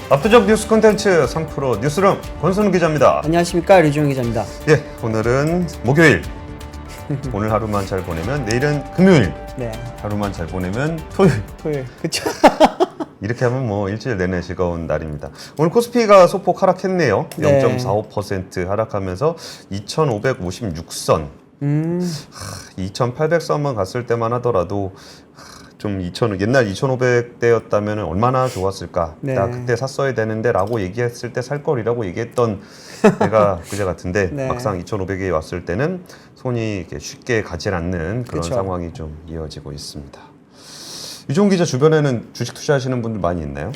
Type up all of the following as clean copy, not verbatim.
압도적 뉴스 콘텐츠 3프로 뉴스룸 권순우 기자입니다. 안녕하십니까, 류지용 기자입니다. 예, 오늘은 목요일. 오늘 하루만 잘 보내면 내일은 금요일. 네. 하루만 잘 보내면 토요일. 그쵸? 이렇게 하면 뭐 일주일 내내 즐거운 날입니다. 오늘 코스피가 소폭 하락했네요. 네. 0.45% 하락하면서 2,556선. 2,800선만 갔을 때만 하더라도 좀 옛날 2,500대였다면 얼마나 좋았을까. 네. 나 그때 샀어야 되는데 라고 얘기했을 때 살 거리라고 얘기했던 때가 그제 같은데 네. 막상 2,500에 왔을 때는 손이 이렇게 쉽게 가지 않는 그런 그쵸. 상황이 좀 이어지고 있습니다. 유종 기자 주변에는 주식 투자하시는 분들 많이 있나요?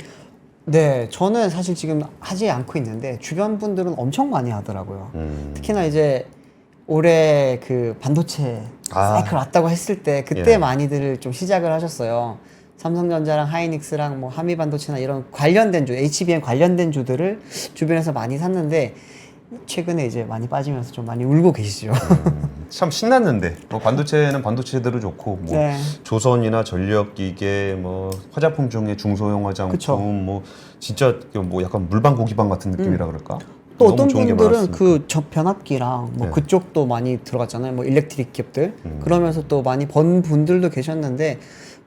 네, 저는 사실 지금 하지 않고 있는데 주변 분들은 엄청 많이 하더라고요. 특히나 이제 올해 그 반도체 사이클 왔다고 했을 때 그때 예. 많이들 좀 시작을 하셨어요. 삼성전자랑 하이닉스랑 뭐 한미반도체나 이런 관련된 주, HBM 관련된 주들을 주변에서 많이 샀는데 최근에 이제 많이 빠지면서 좀 많이 울고 계시죠. 참 신났는데 뭐 반도체는 반도체대로 좋고 뭐 네. 조선이나 전력기계 뭐 화장품 중에 중소형 화장품 그쵸. 뭐 진짜 뭐 약간 물방 고기방 같은 느낌이라 그럴까? 또 너무 어떤 좋은 게 분들은 많았으니까. 그 변압기랑 뭐 네. 그쪽도 많이 들어갔잖아요. 뭐 일렉트릭 기업들. 그러면서 또 많이 번 분들도 계셨는데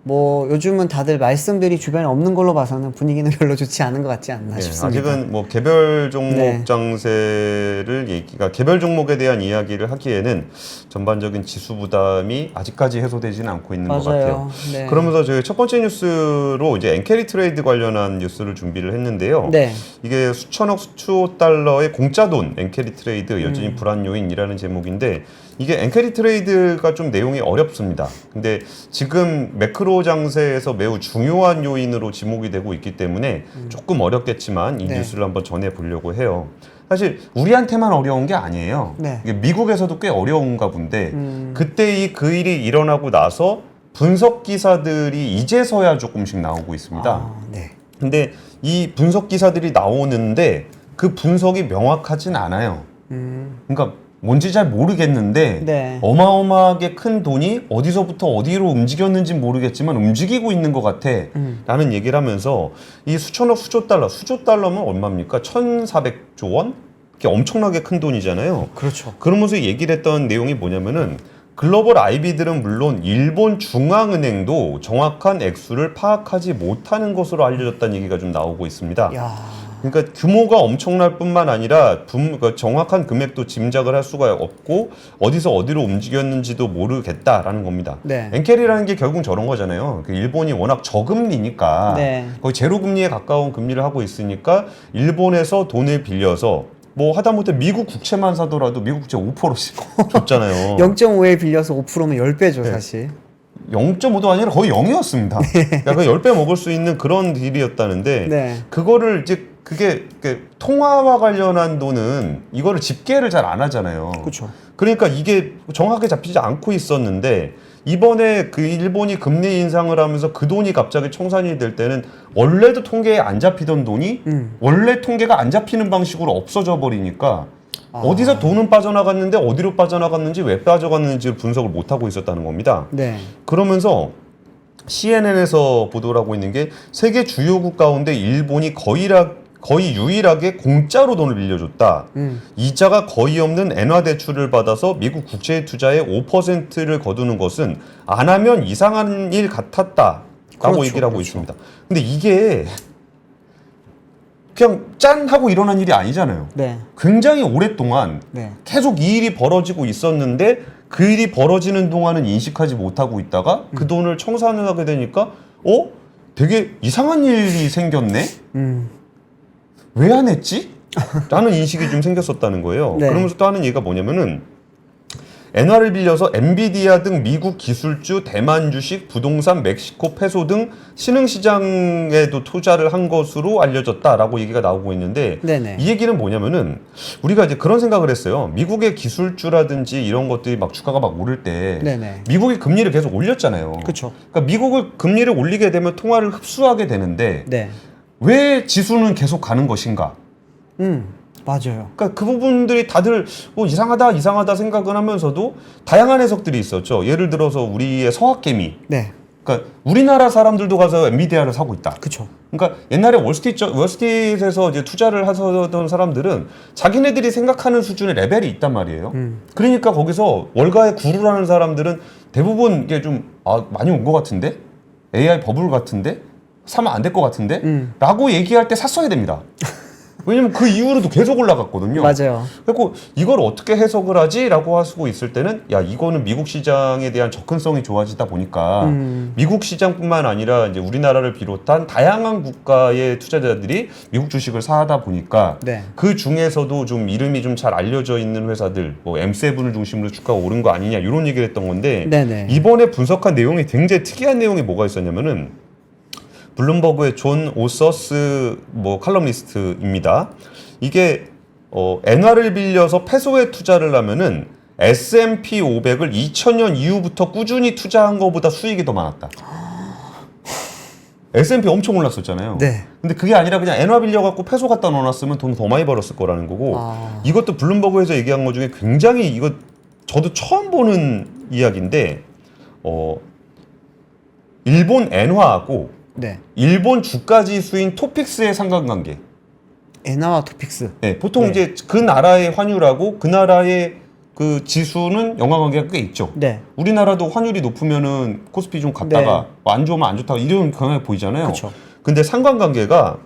뭐 요즘은 다들 말씀들이 주변에 없는 걸로 봐서는 분위기는 별로 좋지 않은 것 같지 않나 예, 싶습니다. 아직은 뭐 개별 종목 네. 장세를 그러니까 개별 종목에 대한 이야기를 하기에는 전반적인 지수 부담이 아직까지 해소되지는 않고 있는 것 같아요. 맞아요. 네. 그러면서 저희 첫 번째 뉴스로 이제 엔캐리 트레이드 관련한 뉴스를 준비를 했는데요. 네. 이게 수천억 수조 달러의 공짜 돈 엔캐리 트레이드 여전히 불안 요인이라는 제목인데 이게 엔캐리 트레이드가 좀 내용이 어렵습니다. 근데 지금 매크로 장세에서 매우 중요한 요인으로 지목이 되고 있기 때문에 조금 어렵겠지만 이 네. 뉴스를 한번 전해 보려고 해요. 사실 우리한테만 어려운 게 아니에요. 네. 이게 미국에서도 꽤 어려운가 본데 그때 그 일이 일어나고 나서 분석 기사들이 이제서야 조금씩 나오고 있습니다. 아, 네. 근데 이 분석 기사들이 나오는데 그 분석이 명확하진 않아요. 그러니까 뭔지 잘 모르겠는데 네. 어마어마하게 큰 돈이 어디서부터 어디로 움직였는지 모르겠지만 움직이고 있는 것 같아 라는 얘기를 하면서 이 수천억 수조 달러면 얼마입니까? 1,400조 원? 이게 엄청나게 큰 돈이잖아요. 그렇죠. 그러면서 얘기를 했던 내용이 뭐냐면은 글로벌 IB들은 물론 일본 중앙은행도 정확한 액수를 파악하지 못하는 것으로 알려졌다는 얘기가 좀 나오고 있습니다. 야. 그러니까 규모가 엄청날 뿐만 아니라 그러니까 정확한 금액도 짐작을 할 수가 없고 어디서 어디로 움직였는지도 모르겠다라는 겁니다. 네. 엔캐리라는 게 결국 저런 거잖아요. 그 일본이 워낙 저금리니까 네. 거의 제로 금리에 가까운 금리를 하고 있으니까 일본에서 돈을 빌려서 뭐 하다못해 미국 국채만 사더라도 미국 국채 5%씩 줬잖아요. 0.5에 빌려서 5%면 10배죠, 사실. 0.5도 아니라 거의 0이었습니다. 그러니까 10배 먹을 수 있는 그런 딜이었다는데 네. 그거를 이제 그게 통화와 관련한 돈은 이거를 집계를 잘 안 하잖아요. 그렇죠. 그러니까 이게 정확하게 잡히지 않고 있었는데 이번에 그 일본이 금리 인상을 하면서 그 돈이 갑자기 청산이 될 때는 원래도 통계에 안 잡히던 돈이 원래 통계가 안 잡히는 방식으로 없어져 버리니까 어디서 돈은 빠져나갔는데 어디로 빠져나갔는지 왜 빠져갔는지를 분석을 못하고 있었다는 겁니다. 네. 그러면서 CNN에서 보도를 하고 있는 게 세계 주요국 가운데 일본이 거의 유일하게 공짜로 돈을 빌려줬다. 이자가 거의 없는 엔화 대출을 받아서 미국 국채 투자의 5%를 거두는 것은 안 하면 이상한 일 같았다라고 그렇죠, 얘기를 하고 그렇죠. 있습니다. 근데 이게 그냥 짠 하고 일어난 일이 아니잖아요. 네. 굉장히 오랫동안 네. 계속 이 일이 벌어지고 있었는데 그 일이 벌어지는 동안은 인식하지 못하고 있다가 그 돈을 청산을 하게 되니까 되게 이상한 일이 생겼네? 왜 안 했지? 라는 인식이 좀 생겼었다는 거예요. 네. 그러면서 또 하는 얘기가 뭐냐면은 엔화를 빌려서 엔비디아 등 미국 기술주, 대만 주식, 부동산, 멕시코 페소 등 신흥시장에도 투자를 한 것으로 알려졌다라고 얘기가 나오고 있는데 네네. 이 얘기는 뭐냐면은 우리가 이제 그런 생각을 했어요. 미국의 기술주라든지 이런 것들이 막 주가가 막 오를 때 네네. 미국이 금리를 계속 올렸잖아요. 그렇죠. 그러니까 미국을 금리를 올리게 되면 통화를 흡수하게 되는데 네. 왜 지수는 계속 가는 것인가? 맞아요. 그러니까 그 부분들이 다들 뭐 이상하다 생각은 하면서도 다양한 해석들이 있었죠. 예를 들어서 우리의 서학개미. 네. 그러니까 우리나라 사람들도 가서 엔비디아를 사고 있다. 그쵸. 그러니까 옛날에 월스트리트에서 이제 투자를 하던 사람들은 자기네들이 생각하는 수준의 레벨이 있단 말이에요. 그러니까 거기서 월가의 구루라는 사람들은 대부분 이게 좀 많이 온 것 같은데 AI 버블 같은데 사면 안 될 것 같은데 라고 얘기할 때 샀어야 됩니다. 왜냐면 그 이후로도 계속 올라갔거든요. 맞아요. 그리고 이걸 어떻게 해석을 하지? 라고 하고 있을 때는 야 이거는 미국 시장에 대한 접근성이 좋아지다 보니까 미국 시장뿐만 아니라 이제 우리나라를 비롯한 다양한 국가의 투자자들이 미국 주식을 사다 보니까 네. 그 중에서도 좀 이름이 좀 잘 알려져 있는 회사들 뭐 M7을 중심으로 주가가 오른 거 아니냐 이런 얘기를 했던 건데 네네. 이번에 분석한 내용이 굉장히 특이한 내용이 뭐가 있었냐면은 블룸버그의 존 오서스 뭐 칼럼니스트입니다. 이게 엔화를 빌려서 페소에 투자를 하면은 S&P 500을 2000년 이후부터 꾸준히 투자한 것보다 수익이 더 많았다. S&P 엄청 올랐었잖아요. 네. 근데 그게 아니라 그냥 엔화 빌려갖고 페소 갖다 넣어놨으면 돈 더 많이 벌었을 거라는 거고 이것도 블룸버그에서 얘기한 것 중에 굉장히 이거 저도 처음 보는 이야기인데 일본 엔화하고 네. 일본 주가 지수인 토픽스의 상관관계. 엔화와 토픽스. 네, 보통 네. 이제 그 나라의 환율하고 그 나라의 그 지수는 연관관계가 꽤 있죠. 네. 우리나라도 환율이 높으면은 코스피 좀 갔다가 뭐안 좋으면 안 좋다고 이런 경향이 보이잖아요. 그쵸. 근데 상관관계가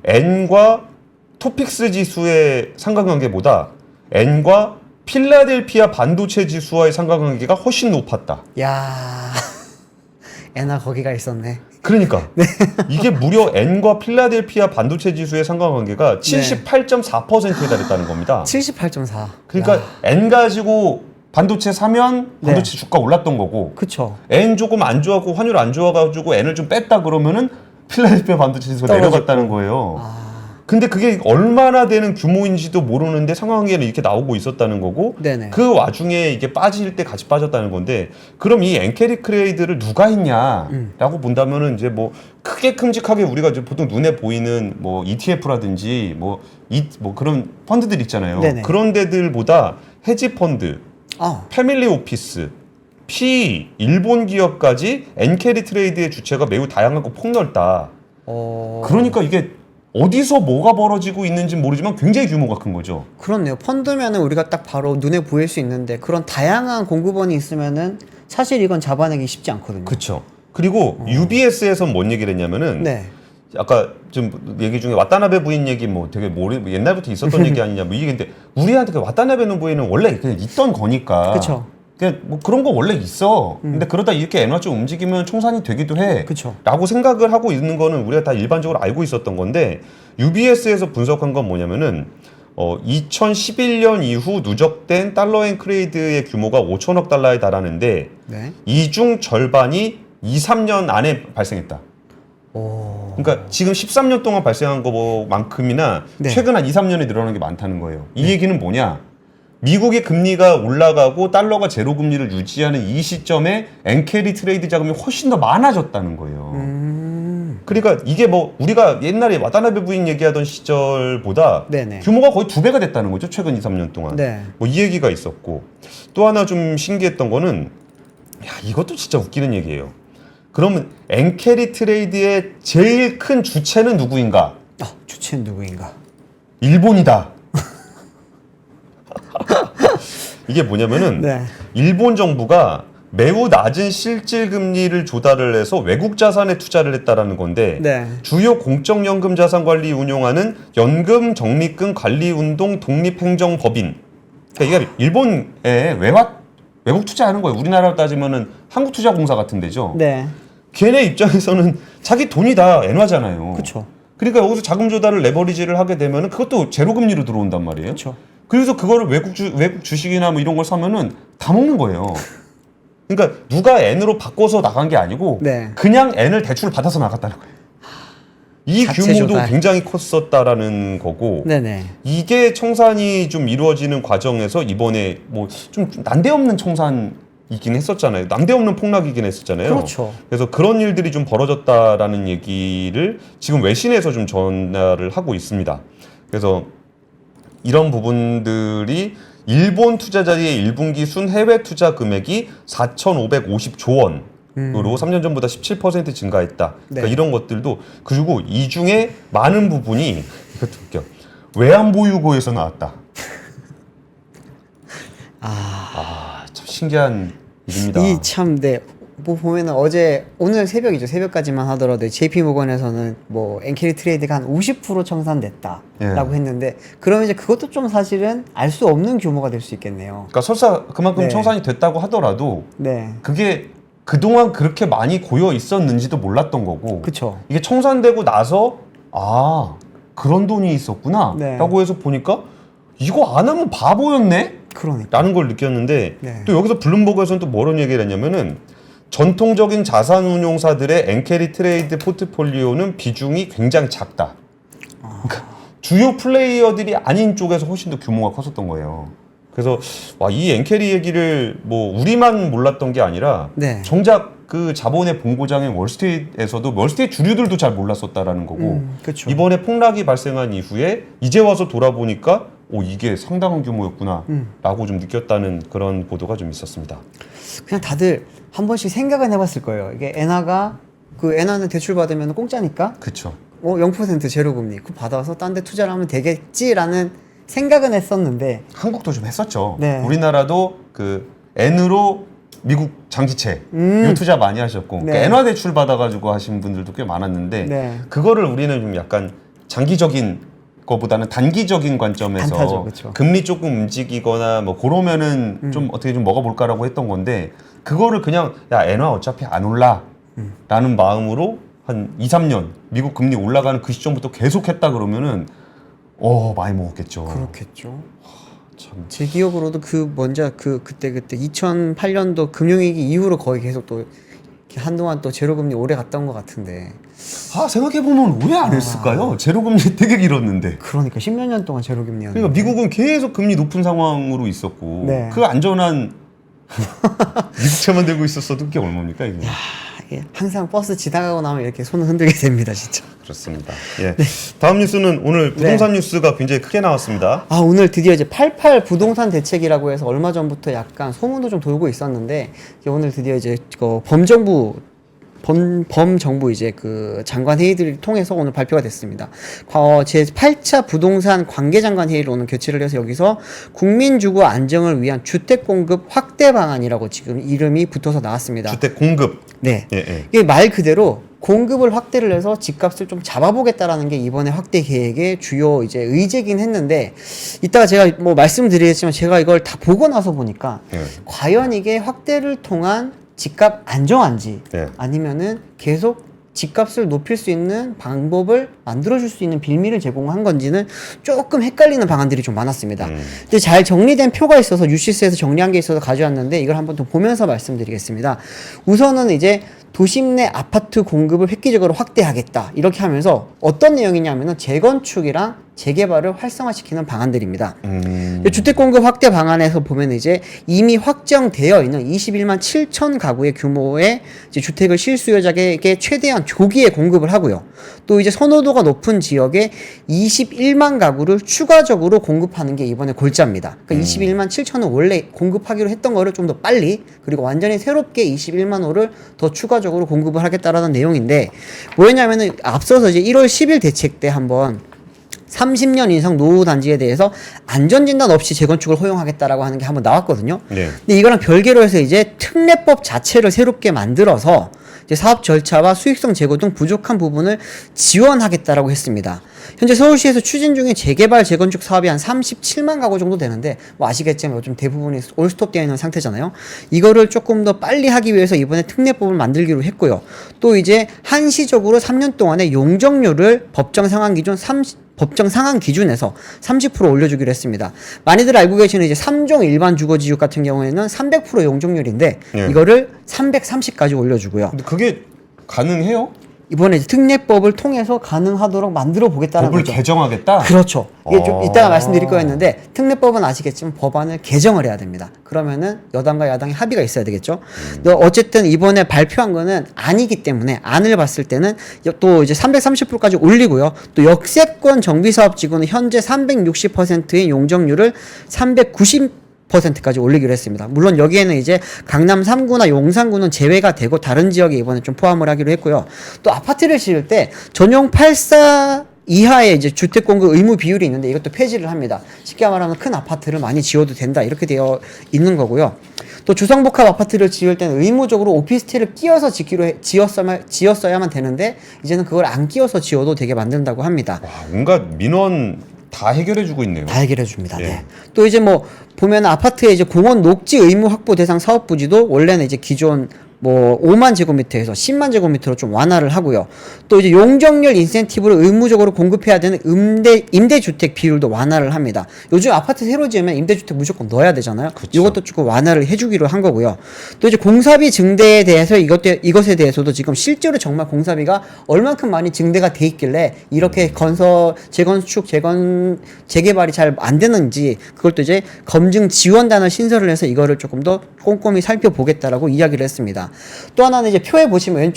엔과 토픽스 지수의 상관관계보다 엔과 필라델피아 반도체 지수와의 상관관계가 훨씬 높았다. 야 엔화 거기가 있었네. 그러니까 이게 무려 N과 필라델피아 반도체 지수의 상관관계가 78.4%에 달했다는 겁니다. 78.4. 그러니까 N 가지고 반도체 사면 반도체 주가 올랐던 거고 그쵸. N 조금 안 좋아하고 환율 안 좋아가지고 N을 좀 뺐다 그러면은 필라델피아 반도체 지수가 떨어졌고. 내려갔다는 거예요. 근데 그게 얼마나 되는 규모인지도 모르는데 상관관계는 이렇게 나오고 있었다는 거고 네네. 그 와중에 이게 빠질 때 같이 빠졌다는 건데 그럼 이 엔캐리 트레이드를 누가 했냐라고 본다면은 이제 뭐 크게 큼직하게 우리가 이제 보통 눈에 보이는 뭐 ETF라든지 뭐 그런 펀드들 있잖아요. 네네. 그런 데들보다 헤지 펀드, 패밀리 오피스, PE, 일본 기업까지 엔캐리 트레이드의 주체가 매우 다양하고 폭넓다. 그러니까 이게 어디서 뭐가 벌어지고 있는지 모르지만 굉장히 규모가 큰 거죠. 그렇네요. 펀드면은 우리가 딱 바로 눈에 보일 수 있는데 그런 다양한 공급원이 있으면은 사실 이건 잡아내기 쉽지 않거든요. 그렇죠. 그리고 UBS에서 뭔 얘기를 했냐면은 네. 아까 좀 얘기 중에 와타나베 부인 얘기 뭐 되게 옛날부터 있었던 얘기 아니냐 뭐 이 얘기인데 우리한테 그 와타나베 부인은 원래 그냥 있던 거니까. 그쵸. 그냥 뭐 그런 거 원래 있어. 근데 그러다 이렇게 엔화 좀 움직이면 총산이 되기도 해. 그쵸. 라고 생각을 하고 있는 거는 우리가 다 일반적으로 알고 있었던 건데 UBS에서 분석한 건 뭐냐면은 2011년 이후 누적된 달러 앤 크레이드의 규모가 5천억 달러에 달하는데 네. 이 중 절반이 2, 3년 안에 발생했다. 그러니까 지금 13년 동안 발생한 거만큼이나 네. 최근 한 2, 3년에 늘어난 게 많다는 거예요. 이 얘기는 뭐냐? 미국의 금리가 올라가고 달러가 제로 금리를 유지하는 이 시점에 엔캐리 트레이드 자금이 훨씬 더 많아졌다는 거예요. 그러니까 이게 뭐 우리가 옛날에 와타나베 부인 얘기하던 시절보다 네네. 규모가 거의 2배가 됐다는 거죠. 최근 2, 3년 동안. 네. 뭐 이 얘기가 있었고 또 하나 좀 신기했던 거는 야 이것도 진짜 웃기는 얘기예요. 그러면 엔캐리 트레이드의 제일 큰 주체는 누구인가? 주체는 누구인가? 일본이다. 이게 뭐냐면은 네. 일본 정부가 매우 낮은 실질 금리를 조달을 해서 외국 자산에 투자를 했다라는 건데 네. 주요 공적연금 자산 관리 운용하는 연금 적립금 관리 운동 독립행정법인. 그러니까 이게 일본에 외국 투자하는 거예요. 우리나라로 따지면은 한국투자공사 같은 데죠. 네. 걔네 입장에서는 자기 돈이 다 엔화잖아요. 그쵸. 그러니까 여기서 자금 조달을 레버리지를 하게 되면은 그것도 제로 금리로 들어온단 말이에요. 그쵸. 그래서 그거를 외국 주식이나 뭐 이런 걸 사면은 다 먹는 거예요. 그러니까 누가 N으로 바꿔서 나간 게 아니고 네. 그냥 N을 대출을 받아서 나갔다는 거예요. 이 자체 규모도 조달. 굉장히 컸었다라는 거고 네네. 이게 청산이 좀 이루어지는 과정에서 이번에 뭐 좀 난데없는 청산이긴 했었잖아요. 난데없는 폭락이긴 했었잖아요. 그렇죠. 그래서 그런 일들이 좀 벌어졌다라는 얘기를 지금 외신에서 좀 전달을 하고 있습니다. 그래서 이런 부분들이 일본 투자자의 1분기 순 해외 투자 금액이 4,550조 원. 으로 3년 전보다 17% 증가했다. 네. 그러니까 이런 것들도 그리고 이 중에 많은 부분이 이것도 웃겨. 외환보유고에서 나왔다. 참 신기한 일입니다. 이 참, 네. 뭐 보면은 오늘 새벽이죠. 새벽까지만 하더라도 JP 모건에서는 뭐 엔캐리 트레이드가 한 50% 청산됐다라고 예. 했는데 그러면 이제 그것도 좀 사실은 알 수 없는 규모가 될 수 있겠네요. 그러니까 설사 그만큼 네. 청산이 됐다고 하더라도 네. 그게 그동안 그렇게 많이 고여 있었는지도 몰랐던 거고 그쵸. 이게 청산되고 나서 그런 돈이 있었구나 네. 라고 해서 보니까 이거 안 하면 바보였네? 그러니까. 라는 걸 느꼈는데 네. 또 여기서 블룸버그에서는 또 뭐런 얘기를 했냐면은 전통적인 자산운용사들의 엔캐리 트레이드 포트폴리오는 비중이 굉장히 작다. 그러니까 주요 플레이어들이 아닌 쪽에서 훨씬 더 규모가 컸었던 거예요. 그래서 이 엔캐리 얘기를 뭐 우리만 몰랐던 게 아니라 네. 정작 그 자본의 본고장인 월스트리트에서도 월스트리트 주류들도 잘 몰랐었다라는 거고 그쵸. 이번에 폭락이 발생한 이후에 이제 와서 돌아보니까 이게 상당한 규모였구나라고 좀 느꼈다는 그런 보도가 좀 있었습니다. 그냥 다들 한 번씩 생각은 해봤을 거예요. 이게 엔화는 대출 받으면 공짜니까 그렇죠. 0% 제로금리 그거 받아서 딴 데 투자를 하면 되겠지라는 생각은 했었는데 한국도 좀 했었죠. 네. 우리나라도 그 N으로 미국 장기채 이 투자 많이 하셨고 네. 그러니까 엔화 대출 받아가지고 하신 분들도 꽤 많았는데 네. 그거를 우리는 좀 약간 장기적인 거보다는 단기적인 관점에서 단타죠, 그쵸. 금리 조금 움직이거나 뭐 그러면은 좀 어떻게 좀 먹어볼까라고 했던 건데 그거를 그냥 엔화 어차피 안 올라 라는 마음으로 한 2, 3년 미국 금리 올라가는 그 시점부터 계속 했다 그러면은 많이 먹었겠죠. 그렇겠죠. 참. 제 기억으로도 그때 2008년도 금융위기 이후로 거의 계속 또 이렇게 한동안 또 제로금리 오래 갔던 것 같은데. 생각해보면 왜 안 했을까요? 제로금리 되게 길었는데. 그러니까 10몇 년 동안 제로금리였는데. 그러니까 미국은 계속 금리 높은 상황으로 있었고 네. 그 안전한 미국채만 들고 있었어도 그게 얼마입니까 이게? 이게 항상 버스 지나가고 나면 이렇게 손을 흔들게 됩니다, 진짜. 그렇습니다. 예. 다음 뉴스는 오늘 부동산 네. 뉴스가 굉장히 크게 나왔습니다. 오늘 드디어 이제 88 부동산 대책이라고 해서 얼마 전부터 약간 소문도 좀 돌고 있었는데 이제 오늘 드디어 이제 범정부 이제 그 장관 회의들을 통해서 오늘 발표가 됐습니다. 제 8차 부동산 관계장관 회의를 오늘 개최를 해서 여기서 국민 주거 안정을 위한 주택 공급 확대 방안이라고 지금 이름이 붙어서 나왔습니다. 주택 공급. 네. 예. 이게 말 그대로 공급을 확대를 해서 집값을 좀 잡아보겠다라는 게 이번에 확대 계획의 주요 이제 의제긴 했는데 이따가 제가 뭐 말씀드리겠지만 제가 이걸 다 보고 나서 보니까 예. 과연 이게 확대를 통한 집값 안정한지 네. 아니면은 계속 집값을 높일 수 있는 방법을 만들어줄 수 있는 빌미를 제공한 건지는 조금 헷갈리는 방안들이 좀 많았습니다. 근데 잘 정리된 표가 있어서 유시스에서 정리한 게 있어서 가져왔는데 이걸 한번 더 보면서 말씀드리겠습니다. 우선은 이제 도심 내 아파트 공급을 획기적으로 확대하겠다 이렇게 하면서 어떤 내용이냐면은 재건축이랑 재개발을 활성화시키는 방안들입니다. 주택 공급 확대 방안에서 보면 이제 이미 확정되어 있는 21만 7천 가구의 규모의 이제 주택을 실수요자에게 최대한 조기에 공급을 하고요. 또 이제 선호도가 높은 지역에 21만 가구를 추가적으로 공급하는 게 이번에 골자입니다. 그러니까 21만 7천은 원래 공급하기로 했던 거를 좀 더 빨리 그리고 완전히 새롭게 21만 호를 더 추가적으로 공급을 하겠다라는 내용인데 뭐였냐면은 앞서서 이제 1월 10일 대책 때 한번 30년 이상 노후 단지에 대해서 안전진단 없이 재건축을 허용하겠다라고 하는 게 한번 나왔거든요. 네. 근데 이거랑 별개로 해서 이제 특례법 자체를 새롭게 만들어서 이제 사업 절차와 수익성 제고 등 부족한 부분을 지원하겠다라고 했습니다. 현재 서울시에서 추진 중인 재개발 재건축 사업이 한 37만 가구 정도 되는데 뭐 아시겠지만 요즘 대부분이 올스톱 되어 있는 상태잖아요. 이거를 조금 더 빨리 하기 위해서 이번에 특례법을 만들기로 했고요. 또 이제 한시적으로 3년 동안의 용적률을 법정 상한 기준에서 30% 올려주기로 했습니다. 많이들 알고 계시는 이제 3종 일반 주거지역 같은 경우에는 300% 용적률인데 예. 이거를 330까지 올려주고요. 근데 그게 가능해요? 이번에 이제 특례법을 통해서 가능하도록 만들어 보겠다는 법을 거죠. 개정하겠다? 그렇죠. 이게 좀 이따가 말씀드릴 거였는데 특례법은 아시겠지만 법안을 개정을 해야 됩니다. 그러면은 여당과 야당의 합의가 있어야 되겠죠. 근데 어쨌든 이번에 발표한 거는 아니기 때문에 안을 봤을 때는 또 이제 330%까지 올리고요. 또 역세권 정비사업지구는 현재 360%의 용적률을 10%까지 올리기로 했습니다. 물론 여기에는 이제 강남 3구나 용산구는 제외가 되고 다른 지역에 이번에 좀 포함을 하기로 했고요. 또 아파트를 지을 때 전용 84 이하의 이제 주택 공급 의무 비율이 있는데 이것도 폐지를 합니다. 쉽게 말하면 큰 아파트를 많이 지어도 된다 이렇게 되어 있는 거고요. 또 주상복합 아파트를 지을 때는 의무적으로 오피스텔을 끼워서 지었어야만 되는데 이제는 그걸 안 끼워서 지어도 되게 만든다고 합니다. 와, 온갖 민원 다 해결해주고 있네요. 다 해결해 줍니다. 예. 네. 또 이제 뭐 보면 아파트에 이제 공원 녹지 의무 확보 대상 사업 부지도 원래는 이제 기존 뭐 5만 제곱미터에서 10만 제곱미터로 좀 완화를 하고요. 또 이제 용적률 인센티브를 의무적으로 공급해야 되는 임대주택 비율도 완화를 합니다. 요즘 아파트 새로 지으면 임대주택 무조건 넣어야 되잖아요. 그쵸. 이것도 조금 완화를 해주기로 한 거고요. 또 이제 공사비 증대에 대해서 이것에 대해서도 지금 실제로 정말 공사비가 얼만큼 많이 증대가 돼 있길래 이렇게 재건축, 재개발이 잘 안 되는지 그걸 또 이제 검증 지원단을 신설을 해서 이거를 조금 더 꼼꼼히 살펴보겠다라고 이야기를 했습니다. 또 하나는 이제 표에 보시면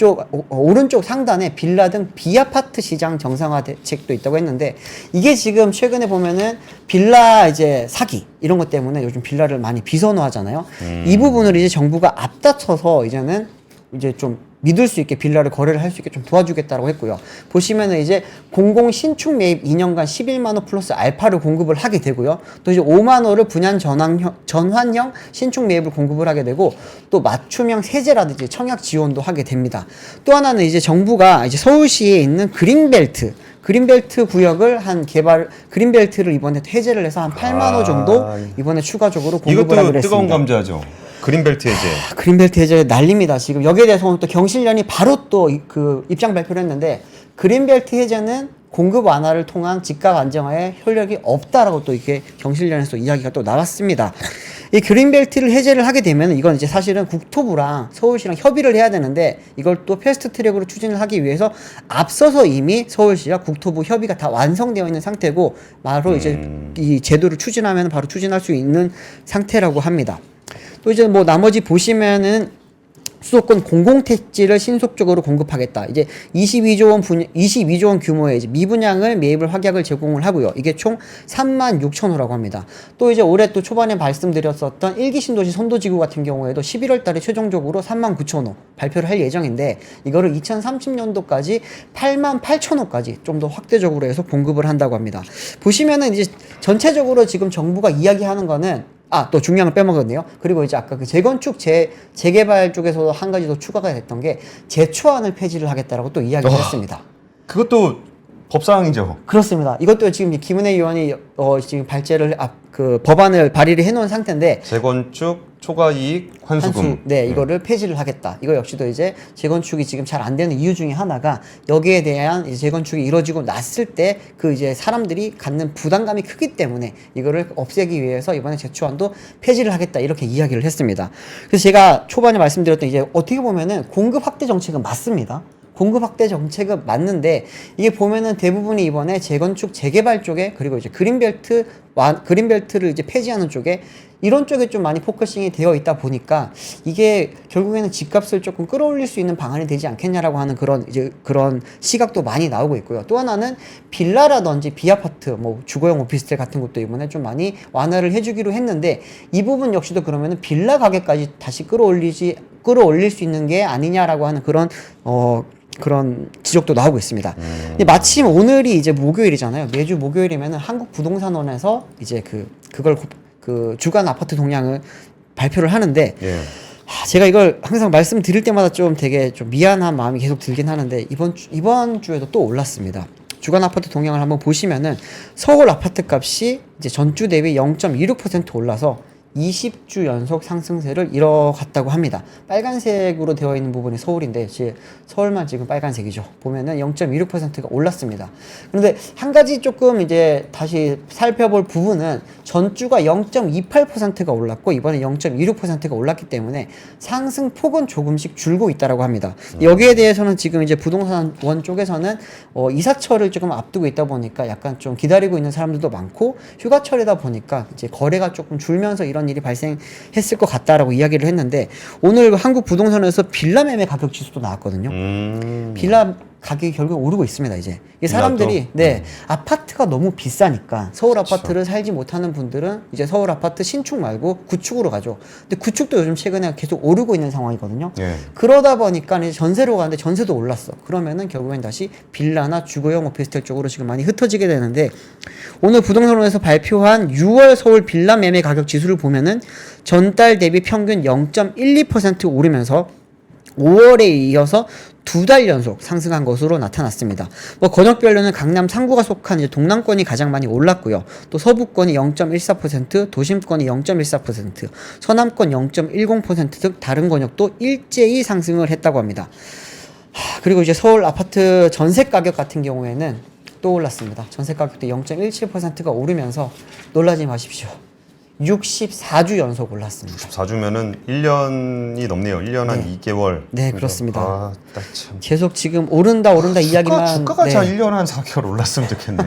오른쪽 상단에 빌라 등 비아파트 시장 정상화 대책도 있다고 했는데 이게 지금 최근에 보면은 빌라 이제 사기 이런 것 때문에 요즘 빌라를 많이 비선호하잖아요. 이 부분을 이제 정부가 앞다퉈서 이제는 이제 좀 믿을 수 있게 빌라를 거래를 할 수 있게 좀 도와주겠다고 했고요. 보시면은 이제 공공 신축 매입 2년간 11만 원 플러스 알파를 공급을 하게 되고요. 또 이제 5만 원을 분양 전환형 신축 매입을 공급을 하게 되고 또 맞춤형 세제라든지 청약 지원도 하게 됩니다. 또 하나는 이제 정부가 이제 서울시에 있는 그린벨트 구역을 그린벨트를 이번에 해제를 해서 한 8만 원 정도 이번에 추가적으로 공급을 하기로 이것도 했습니다. 뜨거운 감자죠. 그린벨트 해제. 그린벨트 해제 난립니다. 지금 여기에 대해서는 또 경실련이 바로 또 그 입장 발표를 했는데 그린벨트 해제는 공급 완화를 통한 집값 안정화에 효력이 없다라고 또 이게 경실련에서 이야기가 또 나왔습니다. 이 그린벨트를 해제를 하게 되면 이건 이제 사실은 국토부랑 서울시랑 협의를 해야 되는데 이걸 또 패스트 트랙으로 추진을 하기 위해서 앞서서 이미 서울시와 국토부 협의가 다 완성되어 있는 상태고 바로 이제 이 제도를 추진하면 바로 추진할 수 있는 상태라고 합니다. 또 이제 뭐 나머지 보시면은 수도권 공공택지를 신속적으로 공급하겠다. 이제 22조 원 규모의 이제 미분양을 매입을 확약을 제공을 하고요. 이게 총 3만 6천 호라고 합니다. 또 이제 올해 또 초반에 말씀드렸었던 1기 신도시 선도지구 같은 경우에도 11월 달에 최종적으로 3만 9천 호 발표를 할 예정인데 이거를 2030년도까지 8만 8천 호까지 좀 더 확대적으로 해서 공급을 한다고 합니다. 보시면은 이제 전체적으로 지금 정부가 이야기하는 거는 또 중요한 걸 빼먹었네요. 그리고 이제 아까 그 재건축, 재개발 쪽에서도 한 가지 더 추가가 됐던 게 제초안을 폐지를 하겠다라고 또 이야기를 했습니다. 그것도 법사항이죠. 그렇습니다. 이것도 지금 김은혜 의원이 지금 그 법안을 발의를 해놓은 상태인데 재건축 초과이익 환수금. 네, 이거를 폐지를 하겠다. 이거 역시도 이제 재건축이 지금 잘 안 되는 이유 중에 하나가 여기에 대한 이제 재건축이 이루어지고 났을 때 그 이제 사람들이 갖는 부담감이 크기 때문에 이거를 없애기 위해서 이번에 제초안도 폐지를 하겠다 이렇게 이야기를 했습니다. 그래서 제가 초반에 말씀드렸던 이제 어떻게 보면은 공급 확대 정책은 맞습니다. 공급 확대 정책은 맞는데 이게 보면은 대부분이 이번에 재건축 재개발 쪽에 그리고 이제 그린벨트를 이제 폐지하는 쪽에 이런 쪽에 좀 많이 포커싱이 되어 있다 보니까 이게 결국에는 집값을 조금 끌어올릴 수 있는 방안이 되지 않겠냐라고 하는 그런 시각도 많이 나오고 있고요. 또 하나는 빌라라든지 비아파트, 뭐 주거용 오피스텔 같은 것도 이번에 좀 많이 완화를 해주기로 했는데 이 부분 역시도 그러면은 빌라 가격까지 다시 끌어올릴 수 있는 게 아니냐라고 하는 그런 지적도 나오고 있습니다. 마침 오늘이 이제 목요일이잖아요. 매주 목요일이면은 한국부동산원에서 이제 그걸 주간 아파트 동향을 발표를 하는데 예. 제가 이걸 항상 말씀드릴 때마다 좀 되게 좀 미안한 마음이 계속 들긴 하는데 이번 주에도 또 올랐습니다. 주간 아파트 동향을 한번 보시면은 서울 아파트 값이 이제 전주 대비 0.26% 올라서 20주 연속 상승세를 이뤄갔다고 합니다. 빨간색으로 되어 있는 부분이 서울인데 서울만 지금 빨간색이죠. 보면은 0.26%가 올랐습니다. 그런데 한 가지 조금 이제 다시 살펴볼 부분은 전주가 0.28%가 올랐고 이번에 0.26%가 올랐기 때문에 상승폭은 조금씩 줄고 있다라고 합니다. 여기에 대해서는 지금 이제 부동산원 쪽에서는 이사철을 조금 앞두고 있다 보니까 약간 좀 기다리고 있는 사람들도 많고 휴가철이다 보니까 이제 거래가 조금 줄면서 이런 일이 발생했을 것 같다라고 이야기를 했는데 오늘 한국 부동산에서 빌라 매매 가격 지수도 나왔거든요. 빌라 가격이 결국 오르고 있습니다. 이제 이 사람들이 네 아파트가 너무 비싸니까 서울 아파트를 살지 못하는 분들은 이제 서울 아파트 신축 말고 구축으로 가죠. 근데 구축도 요즘 최근에 계속 오르고 있는 상황이거든요. 예. 그러다 보니까 이제 전세로 가는데 전세도 올랐어. 그러면은 결국엔 다시 빌라나 주거용 오피스텔 쪽으로 지금 많이 흩어지게 되는데 오늘 부동산원에서 발표한 6월 서울 빌라 매매 가격 지수를 보면은 전달 대비 평균 0.12% 오르면서 5월에 이어서 2달 연속 상승한 것으로 나타났습니다. 뭐 권역별로는 강남 상구가 속한 이제 동남권이 가장 많이 올랐고요. 또 서부권이 0.14%, 도심권이 0.14%, 서남권 0.10% 등 다른 권역도 일제히 상승을 했다고 합니다. 그리고 이제 서울 아파트 전세 가격 같은 경우에는 또 올랐습니다. 전세 가격도 0.17%가 오르면서 놀라지 마십시오. 64주 연속 올랐습니다. 4주면은 1년이 넘네요. 1년 한 네. 2개월. 네, 그죠? 그렇습니다. 아, 나 참. 계속 지금 오른다 이야기만 주가가 네. 참 1년 한 4개월 올랐으면 좋겠네.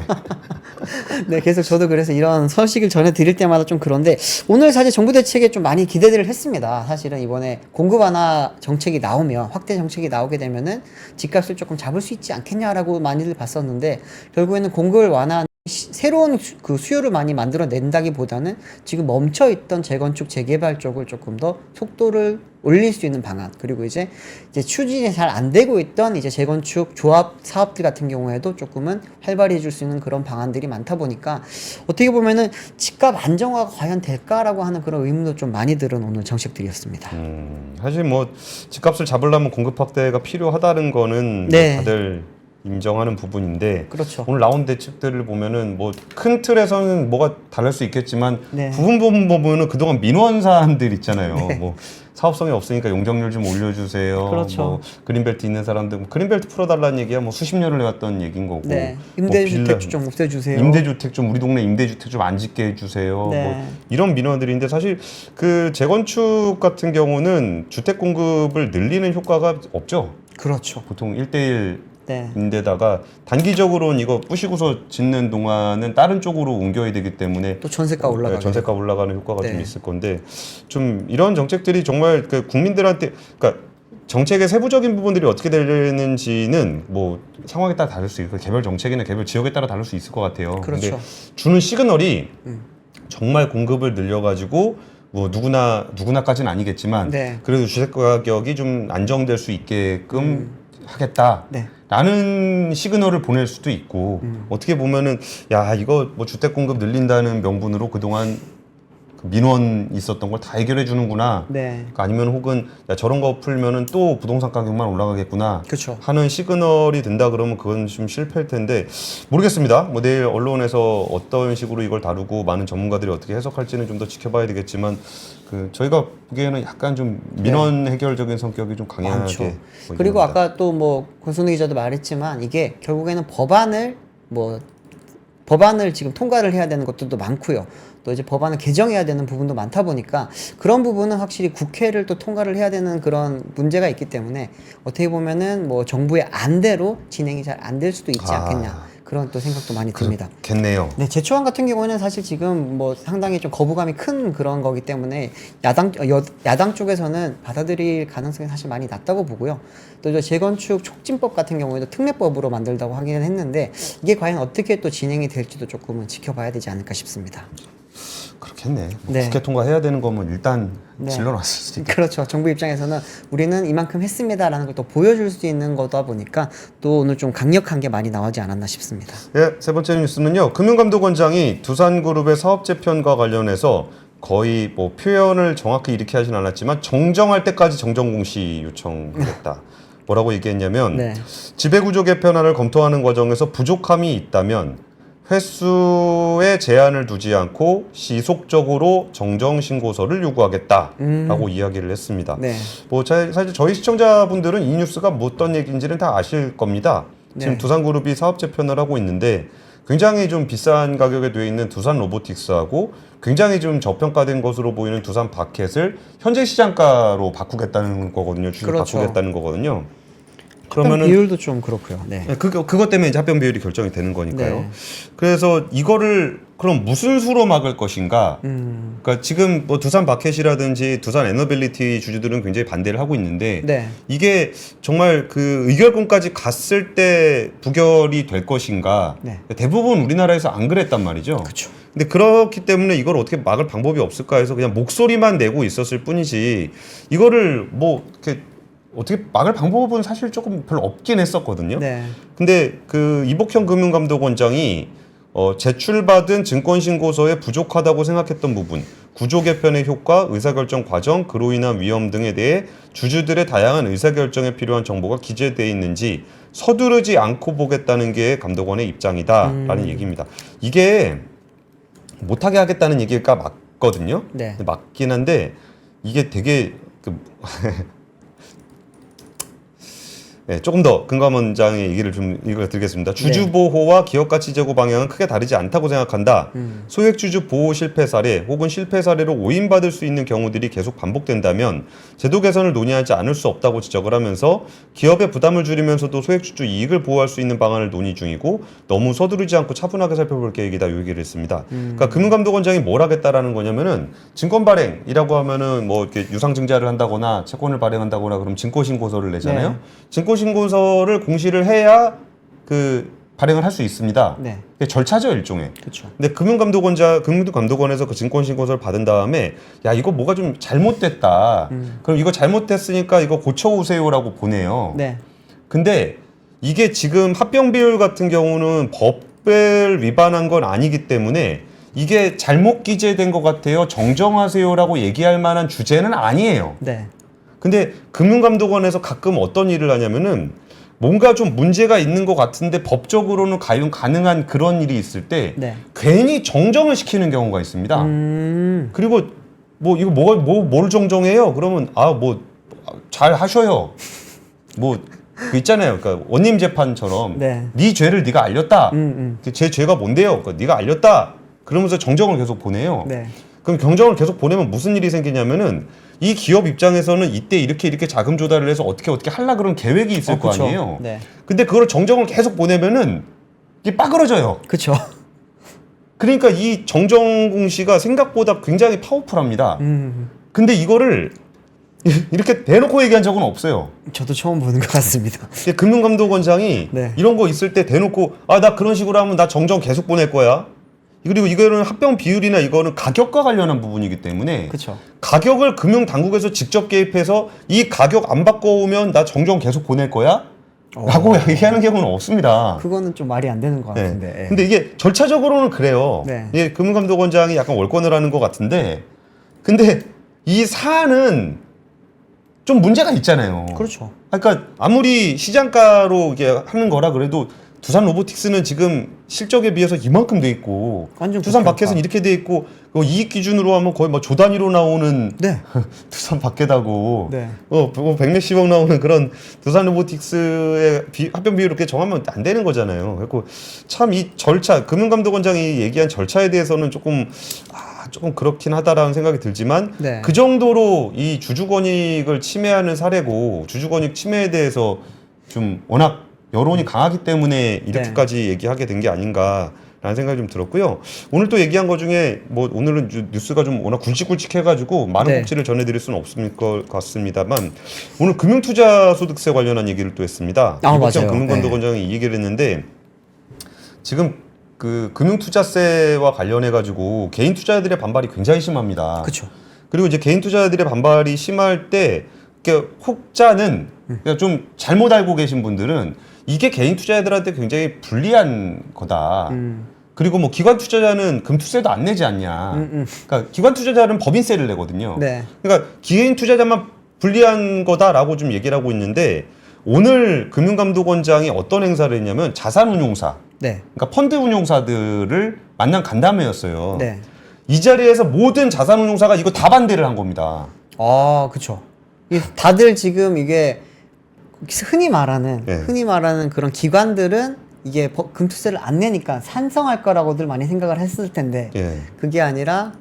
네, 계속 저도 그래서 이런 소식을 전해드릴 때마다 좀 그런데 오늘 사실 정부 대책에 좀 많이 기대를 했습니다. 사실은 이번에 공급 완화 정책이 나오면 확대 정책이 나오게 되면은 집값을 조금 잡을 수 있지 않겠냐라고 많이들 봤었는데 결국에는 공급을 완화 새로운 그 수요를 많이 만들어낸다기보다는 지금 멈춰있던 재건축 재개발 쪽을 조금 더 속도를 올릴 수 있는 방안 그리고 이제 추진이 잘 안 되고 있던 이제 재건축 조합 사업들 같은 경우에도 조금은 활발히 해줄 수 있는 그런 방안들이 많다 보니까 어떻게 보면은 집값 안정화가 과연 될까라고 하는 그런 의문도 좀 많이 들은 오늘 정책들이었습니다. 사실 뭐 집값을 잡으려면 공급 확대가 필요하다는 거는 네. 뭐 다들 인정하는 부분인데 그렇죠. 오늘 나온 대책들을 보면은 뭐 큰 틀에서는 뭐가 다를 수 있겠지만 네. 부분 보면은 그동안 민원 사안들 있잖아요. 네. 뭐 사업성이 없으니까 용적률 좀 올려주세요. 그렇죠. 뭐 그린벨트 있는 사람들 뭐 그린벨트 풀어달라는 얘기야 뭐 수십 년을 해왔던 얘기인 거고. 네. 뭐 임대주택 빌라- 좀 없애주세요. 임대주택 좀 우리 동네 임대주택 좀 안 짓게 해주세요. 네. 뭐 이런 민원들인데 사실 그 재건축 같은 경우는 주택 공급을 늘리는 효과가 없죠. 그렇죠. 보통 1대1 네. 인데다가 단기적으로는 이거 부시고서 짓는 동안은 다른 쪽으로 옮겨야 되기 때문에 또 전세가 올라가게. 전세가 올라가는 효과가 네. 좀 있을 건데 좀 이런 정책들이 정말 그 국민들한테 그러니까 정책의 세부적인 부분들이 어떻게 되는지는 뭐 상황에 따라 다를 수 있고 개별 정책이나 개별 지역에 따라 다를 수 있을 것 같아요. 그렇죠. 근데 주는 시그널이 정말 공급을 늘려가지고 뭐 누구나까지는 아니겠지만 네. 그래도 주택 가격이 좀 안정될 수 있게끔 하겠다. 네. 라는 시그널을 보낼 수도 있고 어떻게 보면은 야 이거 뭐 주택 공급 늘린다는 명분으로 그동안 그 민원 있었던 걸 다 해결해 주는구나. 네. 그러니까 아니면 혹은 야 저런 거 풀면은 또 부동산 가격만 올라가겠구나. 그렇죠. 하는 시그널이 된다 그러면 그건 좀 실패일 텐데 모르겠습니다. 뭐 내일 언론에서 어떤 식으로 이걸 다루고 많은 전문가들이 어떻게 해석할지는 좀 더 지켜봐야 되겠지만 그 저희가 보기에는 약간 좀 민원 해결적인 성격이 좀 강하게 많죠. 보이긴 그리고 합니다. 아까 또 뭐 권순우 기자도 말했지만 이게 결국에는 법안을 지금 통과를 해야 되는 것들도 많고요. 또 이제 법안을 개정해야 되는 부분도 많다 보니까 그런 부분은 확실히 국회를 또 통과를 해야 되는 그런 문제가 있기 때문에 어떻게 보면은 뭐 정부의 안대로 진행이 잘 안 될 수도 있지 않겠냐 그런 또 생각도 많이 듭니다. 그렇겠네요. 네, 제초안 같은 경우에는 사실 지금 뭐 상당히 좀 거부감이 큰 그런 거기 때문에 야당 쪽에서는 받아들일 가능성이 사실 많이 낮다고 보고요. 또 이제 재건축 촉진법 같은 경우에도 특례법으로 만들다고 하기는 했는데 이게 과연 어떻게 또 진행이 될지도 조금은 지켜봐야 되지 않을까 싶습니다. 그렇겠네. 뭐 네. 국회 통과해야 되는 거면 일단 네. 질러놨을 수도 있겠다. 그렇죠. 정부 입장에서는 우리는 이만큼 했습니다라는 걸 또 보여줄 수 있는 거다 보니까 또 오늘 좀 강력한 게 많이 나오지 않았나 싶습니다. 예, 세 번째 뉴스는요. 금융감독원장이 두산그룹의 사업 재편과 관련해서 거의 뭐 표현을 정확히 이렇게 하진 않았지만 정정할 때까지 정정 공시 요청했다. 뭐라고 얘기했냐면 네. 지배구조 개편안을 검토하는 과정에서 부족함이 있다면 횟수에 제한을 두지 않고 시속적으로 정정 신고서를 요구하겠다라고 이야기를 했습니다. 네. 뭐 사실 저희 시청자분들은 이 뉴스가 뭐 어떤 얘기인지는 다 아실 겁니다. 지금 네. 두산그룹이 사업 재편을 하고 있는데 굉장히 좀 비싼 가격에 되어 있는 두산 로보틱스하고 굉장히 좀 저평가된 것으로 보이는 두산 바켓을 현재 시장가로 바꾸겠다는 거거든요. 주식 그렇죠. 바꾸겠다는 거거든요. 그러면은 비율도 좀 그렇고요. 네. 그것 때문에 이제 합병 비율이 결정이 되는 거니까요. 네. 그래서 이거를 그럼 무슨 수로 막을 것인가? 그러니까 지금 뭐 두산 바켓이라든지 두산 에너빌리티 주주들은 굉장히 반대를 하고 있는데 네. 이게 정말 그 의결권까지 갔을 때 부결이 될 것인가? 네. 대부분 우리나라에서 안 그랬단 말이죠. 그렇죠. 근데 그렇기 때문에 이걸 어떻게 막을 방법이 없을까 해서 그냥 목소리만 내고 있었을 뿐이지 이거를 뭐 이렇게 어떻게 막을 방법은 사실 조금 별로 없긴 했었거든요. 네. 근데 그 이복형 금융감독원장이 제출받은 증권신고서에 부족하다고 생각했던 부분, 구조 개편의 효과, 의사결정 과정, 그로 인한 위험 등에 대해 주주들의 다양한 의사결정에 필요한 정보가 기재되어 있는지 서두르지 않고 보겠다는 게 감독원의 입장이다라는 얘기입니다. 이게 못하게 하겠다는 얘기가 맞거든요. 네. 맞긴 한데 이게 되게 네, 조금 더 금감 원장의 얘기를 좀 읽어드리겠습니다. 주주 보호와 기업 가치 제고 방향은 크게 다르지 않다고 생각한다. 소액 주주 보호 실패 사례 혹은 실패 사례로 오인받을 수 있는 경우들이 계속 반복된다면 제도 개선을 논의하지 않을 수 없다고 지적을 하면서 기업의 부담을 줄이면서도 소액 주주 이익을 보호할 수 있는 방안을 논의 중이고 너무 서두르지 않고 차분하게 살펴볼 계획이다 이 얘기를 했습니다. 그러니까 금융감독원장이 뭘 하겠다라는 거냐면은 증권 발행이라고 하면은 뭐 이렇게 유상증자를 한다거나 채권을 발행한다거나 그럼 증권신고서를 내잖아요. 네. 증권신고서를 공시를 해야 그 발행을 할 수 있습니다. 네. 그게 절차죠 일종의. 그렇죠. 근데 금융감독원에서 그 증권신고서를 받은 다음에 야 이거 뭐가 좀 잘못됐다. 그럼 이거 잘못됐으니까 이거 고쳐오세요라고 보내요. 네. 근데 이게 지금 합병 비율 같은 경우는 법을 위반한 건 아니기 때문에 이게 잘못 기재된 것 같아요. 정정하세요라고 얘기할 만한 주제는 아니에요. 네. 근데 금융감독원에서 가끔 어떤 일을 하냐면은 뭔가 좀 문제가 있는 것 같은데 법적으로는 가능한 그런 일이 있을 때 네. 괜히 정정을 시키는 경우가 있습니다. 그리고 뭐 이거 뭘 정정해요? 그러면 뭐 잘 하셔요. 뭐 그 있잖아요. 그러니까 원님 재판처럼 네. 네 죄를 네가 알렸다. 제 죄가 뭔데요? 그러니까 네가 알렸다. 그러면서 정정을 계속 보내요. 네. 그럼 경정을 계속 보내면 무슨 일이 생기냐면은 이 기업 입장에서는 이때 이렇게 자금 조달을 해서 어떻게 하려 그런 계획이 있을 거 그쵸. 아니에요. 네. 근데 그걸 정정을 계속 보내면은 이게 빠그러져요. 그렇죠. 그러니까 이 정정 공시가 생각보다 굉장히 파워풀합니다. 근데 이거를 이렇게 대놓고 얘기한 적은 없어요. 저도 처음 보는 것 같습니다. 근데 금융감독원장이 네. 이런 거 있을 때 대놓고 나 그런 식으로 하면 나 정정 계속 보낼 거야. 그리고 이거는 합병 비율이나 이거는 가격과 관련한 부분이기 때문에 그렇죠. 가격을 금융 당국에서 직접 개입해서 이 가격 안 바꿔오면 나 정정 계속 보낼 거야? 라고 얘기하는 경우는 없습니다. 그거는 좀 말이 안 되는 것 같은데. 네. 예. 근데 이게 절차적으로는 그래요. 네. 이게 금융감독원장이 약간 월권을 하는 것 같은데 근데 이 사안은 좀 문제가 있잖아요. 그렇죠. 그러니까 아무리 시장가로 이게 하는 거라 그래도 두산 로보틱스는 지금 실적에 비해서 이만큼 돼 있고 완전 두산 국회의원. 바켓은 이렇게 돼 있고 이익 기준으로 하면 거의 뭐 조 단위로 나오는 네. 두산 바켓하고 네. 백몇십억 나오는 그런 두산 로보틱스의 합병 비율을 이렇게 정하면 안 되는 거잖아요. 그리고 참 이 절차 금융감독원장이 얘기한 절차에 대해서는 조금 그렇긴 하다라는 생각이 들지만 네. 그 정도로 이 주주권익을 침해하는 사례고 주주권익 침해에 대해서 좀 워낙 여론이 강하기 때문에 이렇게까지 얘기하게 된 게 아닌가라는 생각이 좀 들었고요. 오늘 또 얘기한 것 중에 뭐 오늘은 뉴스가 좀 워낙 굵직굵직해가지고 많은 네. 꼭지를 전해드릴 수는 없을 것 같습니다만 오늘 금융투자소득세 관련한 얘기를 또 했습니다. 이복형 맞아요. 금융감독원장이 이 얘기를 했는데 지금 그 금융투자세와 관련해가지고 개인 투자자들의 반발이 굉장히 심합니다. 그렇죠. 그리고 이제 개인 투자자들의 반발이 심할 때 혹자는 그러니까 좀 잘못 알고 계신 분들은 이게 개인 투자자들한테 굉장히 불리한 거다. 그리고 뭐 기관 투자자는 금투세도 안 내지 않냐. 그러니까 기관 투자자는 법인세를 내거든요. 네. 그러니까 개인 투자자만 불리한 거다라고 좀 얘기를 하고 있는데 오늘 금융감독원장이 어떤 행사를 했냐면 자산운용사, 네. 그러니까 펀드 운용사들을 만난 간담회였어요. 네. 이 자리에서 모든 자산운용사가 이거 다 반대를 한 겁니다. 그렇죠. 다들 지금 이게 흔히 말하는 네. 그런 기관들은 이게 금투세를 안 내니까 산성할 거라고들 많이 생각을 했을 텐데 예. 그게 아니라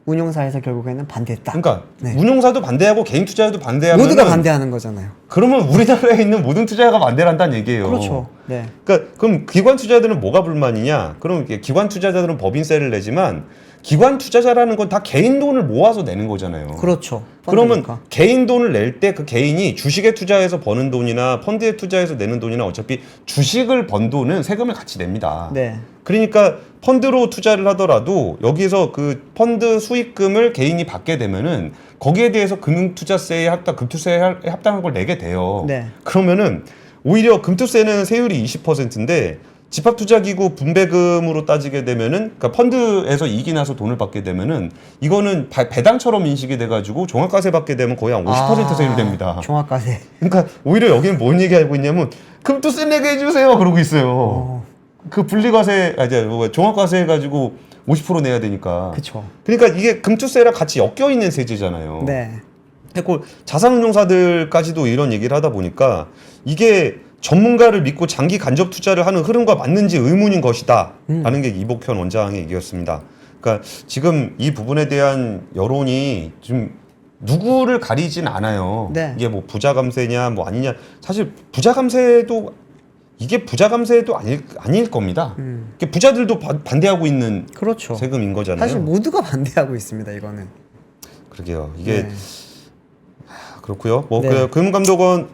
운용사에서 결국에는 반대했다. 그러니까 네. 운용사도 반대하고 개인 투자자도 반대하면 모두가 반대하는 거잖아요. 그러면 우리나라에 있는 모든 투자자가 반대를 한다는 얘기예요. 그렇죠. 네. 그러니까 그럼 기관 투자자들은 뭐가 불만이냐? 그럼 이게 기관 투자자들은 법인세를 내지만 기관 투자자라는 건 다 개인 돈을 모아서 내는 거잖아요. 그렇죠. 그러면 펀드니까. 개인 돈을 낼 때 그 개인이 주식에 투자해서 버는 돈이나 펀드에 투자해서 내는 돈이나 어차피 주식을 번 돈은 세금을 같이 냅니다. 네. 그러니까 펀드로 투자를 하더라도 여기서 그 펀드 수익금을 개인이 받게 되면은 거기에 대해서 금융투자세에 금투세에 합당한 걸 내게 돼요. 네. 그러면은 오히려 금투세는 세율이 20%인데 집합투자기구 분배금으로 따지게 되면은 그러니까 펀드에서 이익이 나서 돈을 받게 되면은 이거는 배당처럼 인식이 돼가지고 종합과세 받게 되면 거의 한 50% 세율 됩니다. 종합과세. 그러니까 오히려 여기는 뭔 얘기하고 있냐면 금투세 내게 해주세요 그러고 있어요. 그 분리과세, 종합과세 해가지고 50% 내야 되니까. 그렇죠. 그러니까 이게 금투세랑 같이 엮여 있는 세제잖아요. 네. 그리고 자산운용사들까지도 이런 얘기를 하다 보니까 이게 전문가를 믿고 장기 간접 투자를 하는 흐름과 맞는지 의문인 것이다 라는 게 이복현 원장의 얘기였습니다. 그러니까 지금 이 부분에 대한 여론이 좀 누구를 가리진 않아요. 네. 이게 뭐 부자 감세냐 뭐 아니냐. 사실 부자 감세도 이게 부자 감세도 아닐 겁니다. 이게 부자들도 반대하고 있는 그렇죠. 세금인 거잖아요. 사실 모두가 반대하고 있습니다. 이거는. 그러게요. 이게 네. 그렇고요. 뭐 네. 금감독원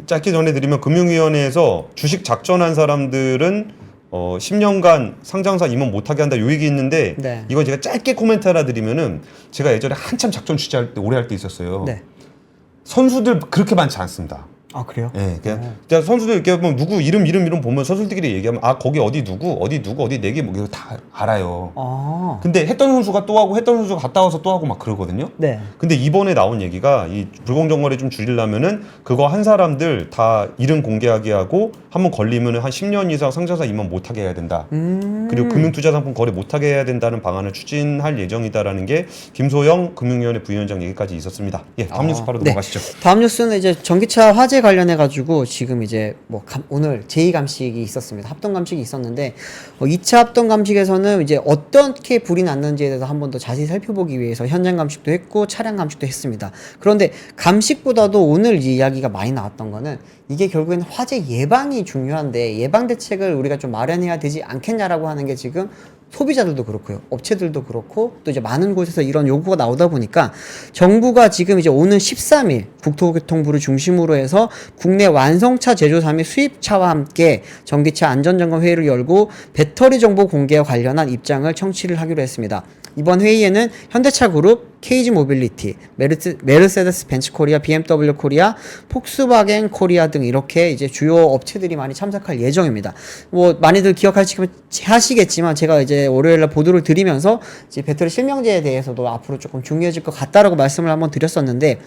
짧게 전해드리면 금융위원회에서 주식 작전한 사람들은 10년간 상장사 임원 못하게 한다 요 얘기 있는데 네. 이거 제가 짧게 코멘트 하나 드리면은 제가 예전에 한참 작전 취재할 때 오래 할 때 있었어요. 네. 선수들 그렇게 많지 않습니다. 아 그래요? 예, 그냥 선수들 이렇게 뭐 누구 이름 보면 선수들끼리 얘기하면 아 거기 어디 누구 어디 내기 뭐 이거 다 알아요. 아. 근데 했던 선수가 또 하고 했던 선수가 갔다 와서 또 하고 막 그러거든요. 네. 근데 이번에 나온 얘기가 이 불공정거래 좀 줄이려면은 그거 한 사람들 다 이름 공개하게 하고 한번 걸리면은 한 10년 이상 상장사 임원 못하게 해야 된다. 그리고 금융투자상품 거래 못하게 해야 된다는 방안을 추진할 예정이다라는 게 김소영 금융위원회 부위원장 얘기까지 있었습니다. 예, 다음 뉴스 바로 네. 넘어가시죠. 다음 뉴스는 이제 전기차 화재 관련해 가지고 지금 이제 뭐 오늘 제2감식이 있었습니다. 합동감식이 있었는데 2차 합동감식에서는 이제 어떻게 불이 났는지에 대해서 한 번 더 자세히 살펴보기 위해서 현장 감식도 했고 차량 감식도 했습니다. 그런데 감식보다도 오늘 이 이야기가 많이 나왔던 거는 이게 결국에는 화재 예방이 중요한데 예방 대책을 우리가 좀 마련해야 되지 않겠냐라고 하는 게 지금 소비자들도 그렇고요. 업체들도 그렇고 또 이제 많은 곳에서 이런 요구가 나오다 보니까 정부가 지금 이제 오는 13일 국토교통부를 중심으로 해서 국내 완성차 제조사 및 수입차와 함께 전기차 안전점검 회의를 열고 배터리 정보 공개와 관련한 입장을 청취를 하기로 했습니다. 이번 회의에는 현대차그룹, KG 모빌리티, 메르세데스 벤츠 코리아, BMW 코리아, 폭스바겐 코리아 등 이렇게 이제 주요 업체들이 많이 참석할 예정입니다. 뭐 많이들 기억하시겠지만 제가 이제 월요일날 보도를 드리면서 이제 배터리 실명제에 대해서도 앞으로 조금 중요해질 것 같다라고 말씀을 한번 드렸었는데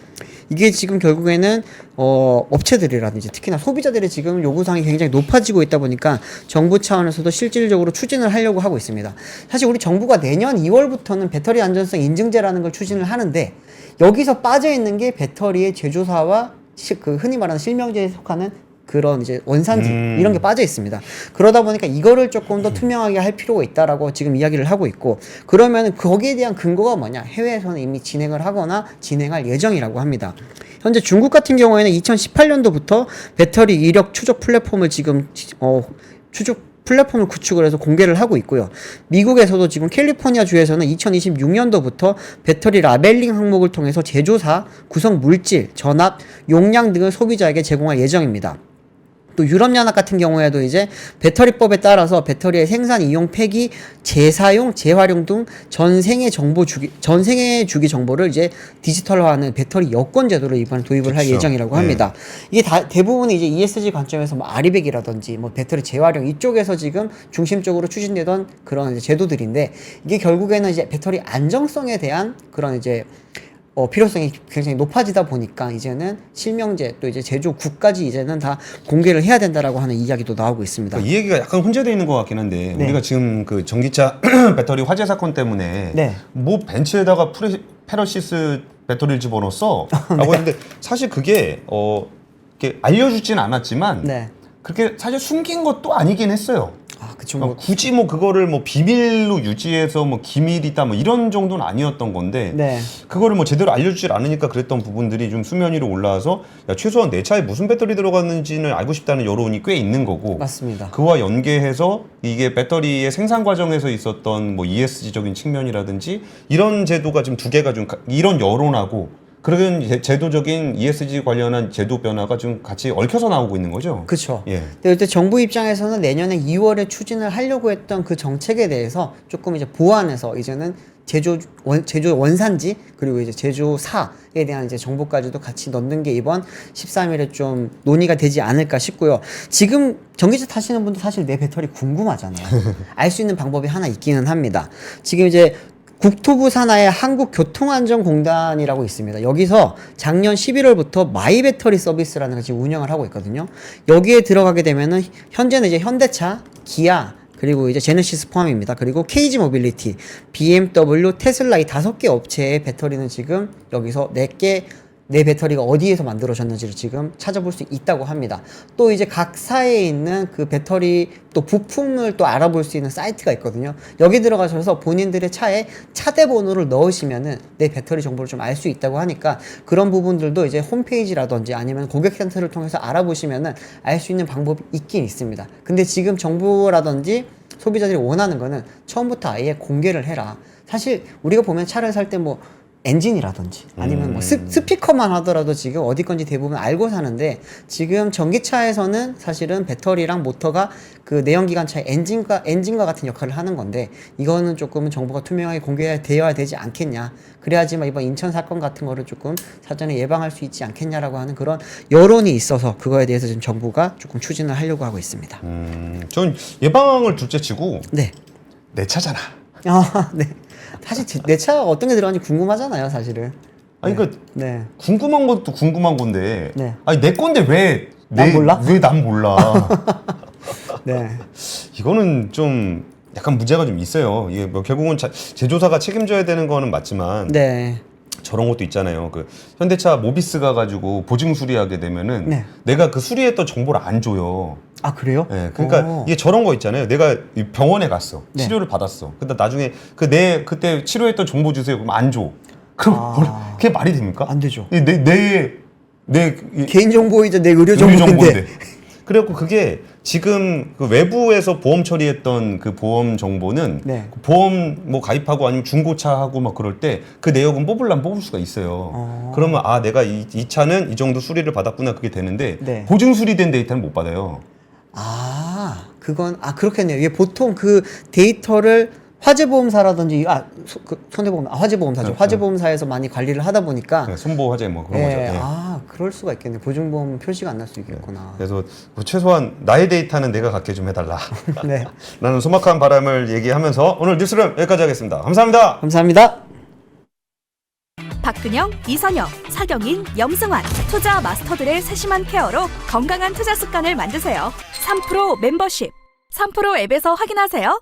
이게 지금 결국에는 업체들이라든지 특히나 소비자들의 지금 요구사항이 굉장히 높아지고 있다 보니까 정부 차원에서도 실질적으로 추진을 하려고 하고 있습니다. 사실 우리 정부가 내년 2월부터는 배터리 안전성 인증제라는 걸 추진을 하는데 여기서 빠져 있는 게 배터리의 제조사와 그 흔히 말하는 실명제에 속하는 그런 이제 원산지 이런 게 빠져 있습니다. 그러다 보니까 이거를 조금 더 투명하게 할 필요가 있다라고 지금 이야기를 하고 있고 그러면 거기에 대한 근거가 뭐냐? 해외에서는 이미 진행을 하거나 진행할 예정이라고 합니다. 현재 중국 같은 경우에는 2018년도부터 배터리 이력 추적 플랫폼을 지금 플랫폼을 구축을 해서 공개를 하고 있고요. 미국에서도 지금 캘리포니아 주에서는 2026년도부터 배터리 라벨링 항목을 통해서 제조사, 구성 물질, 전압, 용량 등을 소비자에게 제공할 예정입니다. 또 유럽연합 같은 경우에도 이제 배터리법에 따라서 배터리의 생산, 이용, 폐기, 재사용, 재활용 등 전생애 주기 정보를 이제 디지털화하는 배터리 여권 제도를 이번에 도입을 할 그쵸. 예정이라고 합니다. 이게 대부분 이제 ESG 관점에서 뭐 아리백이라든지 뭐 배터리 재활용 이쪽에서 지금 중심적으로 추진되던 그런 이제 제도들인데 이게 결국에는 이제 배터리 안정성에 대한 그런 이제 필요성이 굉장히 높아지다 보니까 이제는 실명제 또 이제 제조국까지 이제는 다 공개를 해야 된다라고 하는 이야기도 나오고 있습니다. 이 얘기가 약간 혼재되어 있는 것 같긴 한데 네. 우리가 지금 그 전기차 배터리 화재 사건 때문에 네. 뭐 벤츠에다가 페러시스 배터리를 집어넣었어 라고 했는데 사실 그게 이렇게 알려주진 않았지만 네. 그렇게 사실 숨긴 것도 아니긴 했어요. 아, 그쵸. 그러니까 굳이 뭐 그거를 뭐 비밀로 유지해서 뭐 기밀이다 뭐 이런 정도는 아니었던 건데 네. 그거를 뭐 제대로 알려주질 않으니까 그랬던 부분들이 좀 수면 위로 올라와서 야, 최소한 내 차에 무슨 배터리 들어갔는지는 알고 싶다는 여론이 꽤 있는 거고 맞습니다. 그와 연계해서 이게 배터리의 생산 과정에서 있었던 뭐 ESG적인 측면이라든지 이런 제도가 지금 두 개가 좀 이런 여론하고 그런 제도적인 ESG 관련한 제도 변화가 좀 같이 얽혀서 나오고 있는 거죠. 그렇죠. 예. 근데 이때 정부 입장에서는 내년에 2월에 추진을 하려고 했던 그 정책에 대해서 조금 이제 보완해서 이제는 제조 원산지 그리고 이제 제조사에 대한 이제 정보까지도 같이 넣는 게 이번 13일에 좀 논의가 되지 않을까 싶고요. 지금 전기차 타시는 분도 사실 내 배터리 궁금하잖아요. 알 수 있는 방법이 하나 있기는 합니다. 지금 이제 국토부 산하의 한국교통안전공단이라고 있습니다. 여기서 작년 11월부터 마이배터리 서비스라는 걸 지금 운영을 하고 있거든요. 여기에 들어가게 되면은 현재는 이제 현대차, 기아, 그리고 이제 제네시스 포함입니다. 그리고 KG 모빌리티, BMW, 테슬라 이 5개 업체의 배터리는 지금 여기서 4개 내 배터리가 어디에서 만들어졌는지를 지금 찾아볼 수 있다고 합니다. 또 이제 각 사에 있는 그 배터리 또 부품을 또 알아볼 수 있는 사이트가 있거든요. 여기 들어가셔서 본인들의 차에 차대 번호를 넣으시면은 내 배터리 정보를 좀 알 수 있다고 하니까 그런 부분들도 이제 홈페이지라든지 아니면 고객센터를 통해서 알아보시면은 알 수 있는 방법이 있긴 있습니다. 근데 지금 정부라든지 소비자들이 원하는 거는 처음부터 아예 공개를 해라. 사실 우리가 보면 차를 살 때 뭐 엔진이라든지 아니면 뭐 스피커만 하더라도 지금 어디 건지 대부분 알고 사는데 지금 전기차에서는 사실은 배터리랑 모터가 그 내연기관차의 엔진과 같은 역할을 하는 건데 이거는 조금은 정보가 투명하게 공개되어야 되지 않겠냐. 그래야지만 이번 인천 사건 같은 거를 조금 사전에 예방할 수 있지 않겠냐라고 하는 그런 여론이 있어서 그거에 대해서 지금 정부가 조금 추진을 하려고 하고 있습니다. 전 예방을 둘째치고 네. 내 차잖아. 아, 네. 사실 내 차가 어떤 게 들어가는지 궁금하잖아요, 사실은. 아니 네. 그 네. 궁금한 것도 궁금한 건데 네. 아니 내 건데 왜 난 몰라? 왜 난 몰라? 네. 이거는 좀 약간 문제가 좀 있어요. 이게 뭐 결국은 제조사가 책임져야 되는 거는 맞지만 네. 저런 것도 있잖아요. 그 현대차 모비스 가가지고 보증 수리하게 되면은 네. 내가 그 수리했던 정보를 안 줘요. 아, 그래요? 예, 그러니까 이게 저런 거 있잖아요. 내가 이 병원에 갔어, 네. 치료를 받았어. 근데 나중에 그때 치료했던 정보 주세요. 그럼 안 줘. 그럼 그게 말이 됩니까? 안 되죠. 내 개인정보이자 내 의료정보인데. 의료정보인데. 그래갖고 그게 지금 그 외부에서 보험 처리했던 그 보험 정보는 네. 그 보험 뭐 가입하고 아니면 중고차하고 막 그럴 때 그 내역은 뽑으려면 뽑을 수가 있어요. 그러면 아 내가 이 차는 이 정도 수리를 받았구나 그게 되는데 네. 보증 수리된 데이터는 못 받아요. 아, 그건 그렇겠네요. 이게 보통 그 데이터를 화재보험사라든지 손해보험 화재보험사죠. 네, 화재보험사에서 많이 관리를 하다 보니까 네, 손보 화재 뭐 그런 예, 거죠. 예. 아, 그럴 수가 있겠네. 보증보험 표시가 안 날 수 있겠구나. 그래서 뭐 최소한 나의 데이터는 내가 갖게 좀 해달라. 네. 라는 소박한 바람을 얘기하면서 오늘 뉴스룸 여기까지 하겠습니다. 감사합니다. 감사합니다. 박근영, 이선영, 사경인, 염승환 투자 마스터들의 세심한 케어로 건강한 투자 습관을 만드세요. 3프로 멤버십 3프로 앱에서 확인하세요.